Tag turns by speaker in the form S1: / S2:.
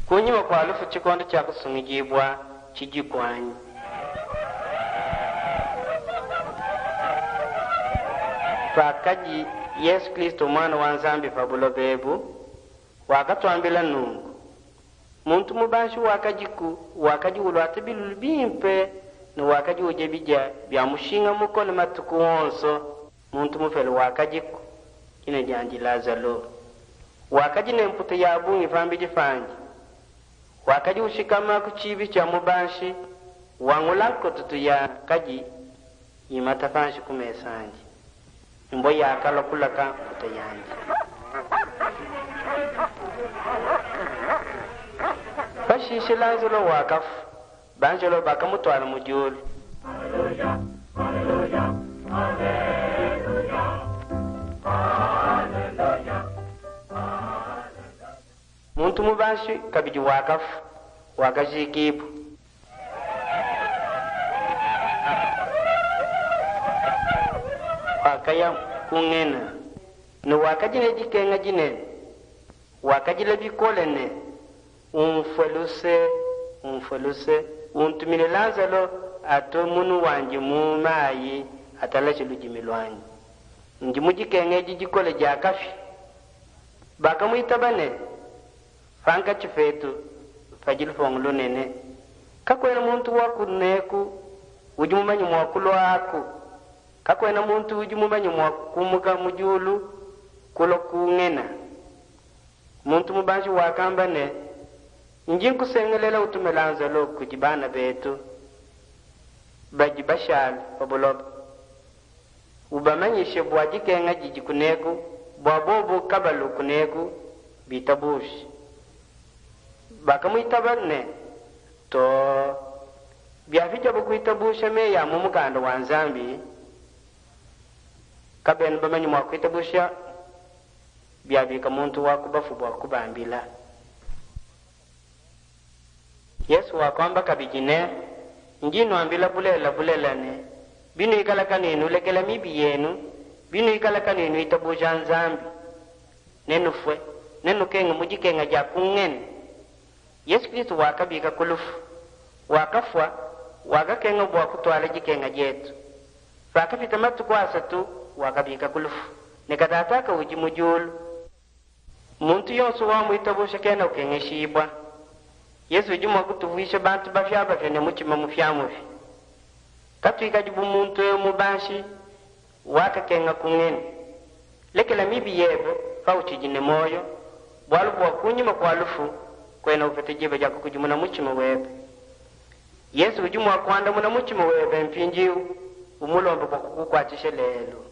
S1: kunyima kwa alufu chikondo cha kusungijibwa chijikwanyi. Twakaji Yesu Kristo mwana wa Nzambi pabulo bebu wakatwambila nungu muntu mubanshi wakaji ulwate bilulu bimpe ni wakaji uje bija bya mushinga mukole matuku wonso muntu mufele wakajiku kine janji Lazaro wakaji nemputa ya bungi fambi jifanji wakaji ushikama kuchibi cha mubanshi wangulanko tutu ya kaji imata fanshi kumesanji mbo ya kala kulaka utayanji bashishi Lazaro wakafu banjolo bakamutwala mujulu. Hallelujah, hallelujah, hallelujah, hallelujah, hallelujah. Muntu mubanshi kabiji wakafu wakajikibu wakaya kungena ni wakajine jikenga jine wakajile bikolene umfeluse untumile Lazaro ato munu wanji mumayi atalashi lujimilwanyi njimujikenge jikole jakafi bakamuitabane fanka chifetu fajil fonglu nene kakwena muntu wakuneku ujimumanyi mwakulo aku kakwena muntu ujimumanyi mwakumuka mujulu kulo kungena muntu mubanshi wakambane njinku sengelela utume Lazaro kujibana betu bajibashal pabulob ubamanyishe bwajikenga jijikuneku bwabobu kabalu kuneku bitabushi bakamuitabane to byafija bukuitabusha me ya mumukando wa Nzambi kaben bamanyi mwakuitabusha byabika muntu wakubafu bwakubambila Yesu wakwamba kabijine njino ambila bulela ne binu ikala kaninu lekela mibi yenu binu ikala kaninu itabusha Nzambi nenu kenga mujikenga jakungen Yesu Kristo wakabika kulufu wakafwa wakakenga bwakutwala jikenga jetu fakapita matuku asatu wakabika kulufu nekatataka uji mujulu muntu yonso wamu itabusha kena ukengeshibwa Yesu jumwa kutuvisha bantu bafyaba fene muchima mufyamufi katwika jibu muntu mubanshi wakakenga kungeni lekela mibi yebo fauchijine moyo bwalu bwakunyima kwa lufu kwena ufete jiba jako kujumuna muchima webe Yesu jumwa kwanda muna muchima webe mpinjiu umulombo kwa kukukwachishe lelo